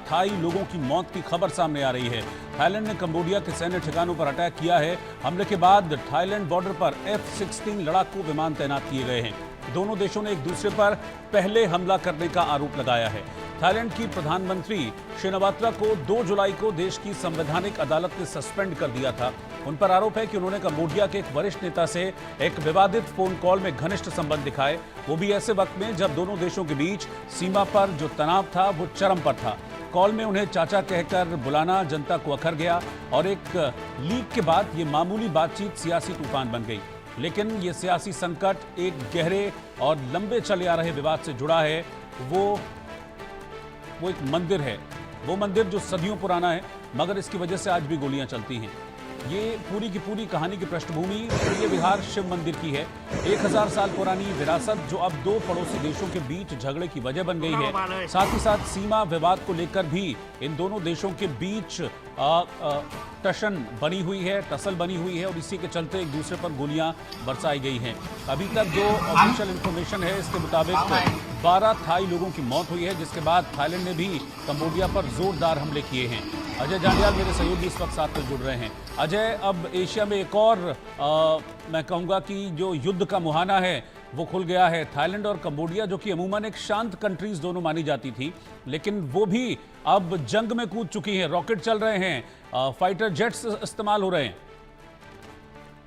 Thai लोगों की मौत की खबर सामने आ रही है। थाईलैंड ने कंबोडिया के सैन्य ठिकानों पर अटैक किया है। हमले के बाद थाईलैंड बॉर्डर पर F-16 लड़ाकू विमान तैनात किए गए हैं। दोनों देशों ने एक दूसरे पर पहले हमला करने का आरोप लगाया है। थाईलैंड की प्रधानमंत्री शिनावात्रा को 2 जुलाई को देश की संवैधानिक अदालत ने सस्पेंड कर दिया था। उन पर आरोप है कि उन्होंने कंबोडिया के एक वरिष्ठ नेता से एक विवादित फोन कॉल में घनिष्ठ संबंध दिखाए, वो भी ऐसे वक्त में जब दोनों देशों के बीच सीमा पर जो तनाव था वो चरम पर था। कॉल में उन्हें चाचा कहकर बुलाना जनता को अखर गया और एक लीक के बाद ये मामूली बातचीत सियासी तूफान बन गई। लेकिन ये सियासी संकट एक गहरे और लंबे चले आ रहे विवाद से जुड़ा है। वो एक मंदिर है, वो मंदिर जो सदियों पुराना है, मगर इसकी वजह से आज भी गोलियां चलती हैं। ये पूरी की पूरी कहानी की पृष्ठभूमि ये विहार शिव मंदिर की है। 1000 साल पुरानी विरासत जो अब 2 पड़ोसी देशों के बीच झगड़े की वजह बन गई है। साथ ही साथ सीमा विवाद को लेकर भी इन दोनों देशों के बीच टसन बनी हुई है, टसल बनी हुई है और इसी के चलते एक दूसरे पर गोलियां बरसाई गई हैं। अभी तक जो ऑफिशियल इंफॉर्मेशन है इसके मुताबिक 12 थाई लोगों की मौत हुई है, जिसके बाद थाईलैंड ने भी कंबोडिया पर जोरदार हमले किए हैं। अजय जांडियाल मेरे सहयोगी इस वक्त साथ में जुड़ रहे हैं। अजय, अब एशिया में एक और मैं कहूँगा कि जो युद्ध का मुहाना है वो खुल गया है। थाईलैंड और कंबोडिया जो कि अमूमन एक शांत कंट्रीज दोनों मानी जाती थी, लेकिन वो भी अब जंग में कूद चुकी हैं। रॉकेट चल रहे हैं, फाइटर जेट्स इस्तेमाल हो रहे हैं।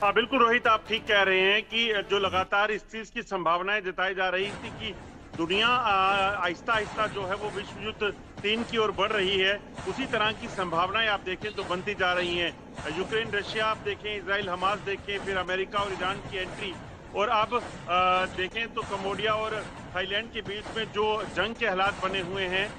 हाँ बिल्कुल रोहित, आप ठीक कह रहे हैं कि जो लगातार इस चीज की संभावनाएं जताई जा रही थी कि दुनिया आहिस्ता आहिस्ता जो है वो विश्व युद्ध 3 की ओर बढ़ रही है, उसी तरह की संभावनाएं आप देखें तो बनती जा रही हैं। यूक्रेन रशिया आप देखें, इजराइल हमास देखें, फिर अमेरिका और ईरान की एंट्री, और अब देखें तो कंबोडिया और थाईलैंड के बीच में जो जंग के हालात बने हुए हैं।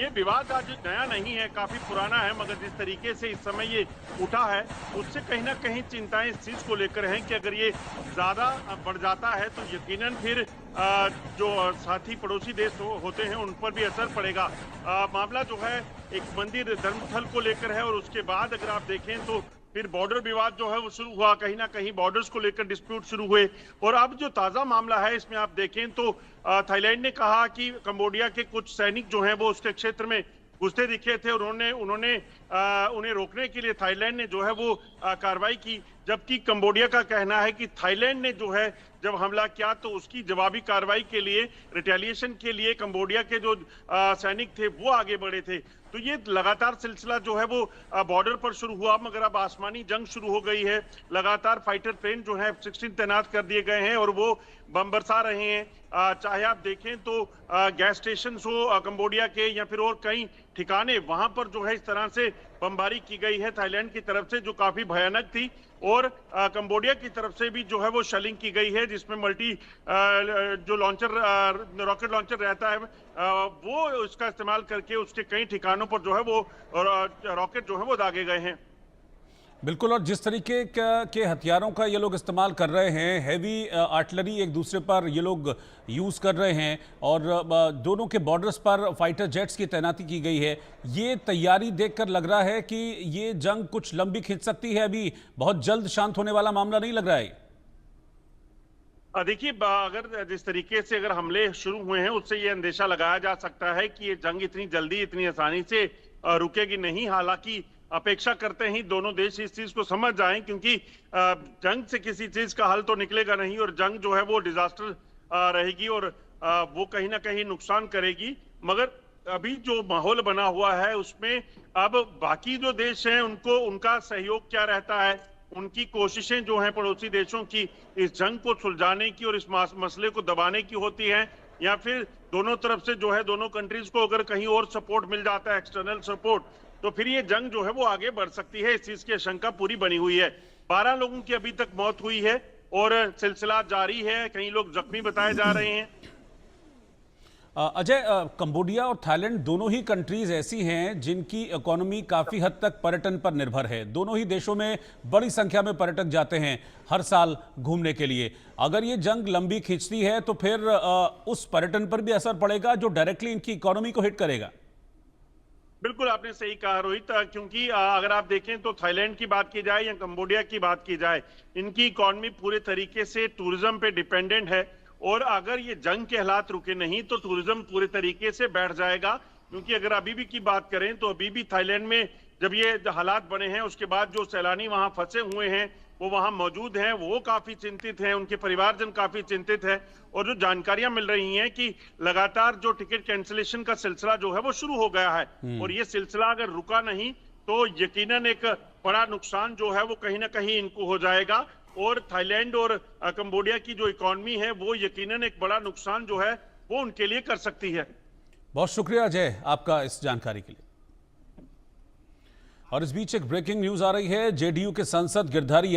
ये विवाद आज नया नहीं है, काफी पुराना है, मगर जिस तरीके से इस समय ये उठा है उससे कहीं ना कहीं चिंताएं इस चीज को लेकर हैं कि अगर ये ज्यादा बढ़ जाता है तो यकीनन फिर जो साथी पड़ोसी देश होते हैं उन पर भी असर पड़ेगा। मामला जो है एक मंदिर धर्मस्थल को लेकर है और उसके बाद अगर आप देखें तो फिर बॉर्डर विवाद जो है वो शुरू हुआ, कहीं ना कहीं बॉर्डर्स को लेकर डिस्प्यूट शुरू हुए। और अब जो ताजा मामला है इसमें आप देखें तो थाईलैंड ने कहा कि कंबोडिया के कुछ सैनिक जो हैं वो उसके क्षेत्र में घुसते दिखे थे और उन्होंने उन्हें रोकने के लिए थाईलैंड ने जो है वो कार्रवाई की, जबकि कंबोडिया का कहना है कि थाईलैंड ने जो है जब हमला किया तो उसकी जवाबी कार्रवाई के लिए, रिटेलिएशन के लिए कंबोडिया के जो सैनिक थे वो आगे बढ़े थे। तो ये लगातार सिलसिला जो है वो बॉर्डर पर शुरू हुआ, मगर अब आसमानी जंग शुरू हो गई है। लगातार फाइटर प्लेन जो है F-16 तैनात कर दिए गए हैं और वो बम बरसा रहे हैं। चाहे आप देखें तो गैस स्टेशन हो कंबोडिया के या फिर और कई ठिकाने, वहां पर जो है इस तरह से बमबारी की गई है थाईलैंड की तरफ से जो काफी भयानक थी, और कंबोडिया की तरफ से भी जो है वो शेलिंग की गई है, जिसमें मल्टी जो लॉन्चर रॉकेट लॉन्चर रहता है वो इसका इस्तेमाल करके उसके कई ठिकानों पर जो है वो रॉकेट जो है वो दागे गए हैं। बिल्कुल, और जिस तरीके के हथियारों का ये लोग इस्तेमाल कर रहे हैं, हैवी आर्टिलरी एक दूसरे पर ये लोग यूज़ कर रहे हैं और दोनों के बॉर्डर्स पर फाइटर जेट्स की तैनाती की गई है। ये तैयारी देखकर लग रहा है कि ये जंग कुछ लंबी खिंच सकती है, अभी बहुत जल्द शांत होने वाला मामला नहीं लग रहा है। देखिए, अगर जिस तरीके से अगर हमले शुरू हुए हैं उससे ये अंदेशा लगाया जा सकता है कि ये जंग इतनी जल्दी इतनी आसानी से रुकेगी नहीं। हालांकि अपेक्षा करते हैं दोनों देश इस चीज को समझ जाएं, क्योंकि जंग से किसी चीज का हल तो निकलेगा नहीं और जंग जो है वो डिजास्टर रहेगी और वो कहीं ना कहीं नुकसान करेगी। मगर अभी जो माहौल बना हुआ है उसमें अब बाकी जो देश हैं उनको उनका सहयोग क्या रहता है, उनकी कोशिशें जो हैं पड़ोसी देशों की इस जंग को सुलझाने की और इस मसले को दबाने की होती हैं, या फिर दोनों तरफ से जो है दोनों कंट्रीज को अगर कहीं और सपोर्ट मिल जाता है, एक्सटर्नल सपोर्ट, तो फिर ये जंग जो है वो आगे बढ़ सकती है। इस चीज की आशंका पूरी बनी हुई है। 12 लोगों की अभी तक मौत हुई है और सिलसिला जारी है, कई लोग जख्मी बताए जा रहे हैं। अजय, कंबोडिया और थाईलैंड दोनों ही कंट्रीज ऐसी हैं जिनकी इकोनॉमी काफ़ी हद तक पर्यटन पर निर्भर है। दोनों ही देशों में बड़ी संख्या में पर्यटक जाते हैं हर साल घूमने के लिए। अगर ये जंग लंबी खींचती है तो फिर उस पर्यटन पर भी असर पड़ेगा जो डायरेक्टली इनकी इकोनॉमी को हिट करेगा। बिल्कुल आपने सही कहा रोहित, क्योंकि अगर आप देखें तो थाईलैंड की बात की जाए या कंबोडिया की बात की जाए, इनकी इकोनॉमी पूरे तरीके से टूरिज्म पे डिपेंडेंट है और अगर ये जंग के हालात रुके नहीं तो टूरिज्म पूरे तरीके से बैठ जाएगा। क्योंकि अगर अभी भी की बात करें तो अभी भी थाईलैंड में जब ये हालात बने हैं उसके बाद जो सैलानी वहां फंसे हुए हैं वो वहां मौजूद हैं, वो काफी चिंतित हैं, उनके परिवारजन काफी चिंतित है। और जो जानकारियां मिल रही हैं कि लगातार जो टिकट कैंसिलेशन का सिलसिला जो है वो शुरू हो गया है और ये सिलसिला अगर रुका नहीं तो यकीनन एक बड़ा नुकसान जो है वो कहीं ना कहीं इनको हो जाएगा और थाईलैंड और कंबोडिया की जो इकोनॉमी है वो यकीनन एक बड़ा नुकसान जो है वो उनके लिए कर सकती है। बहुत शुक्रिया अजय आपका इस जानकारी के लिए। और इस बीच एक ब्रेकिंग न्यूज आ रही है। जेडीयू के सांसद गिरधारी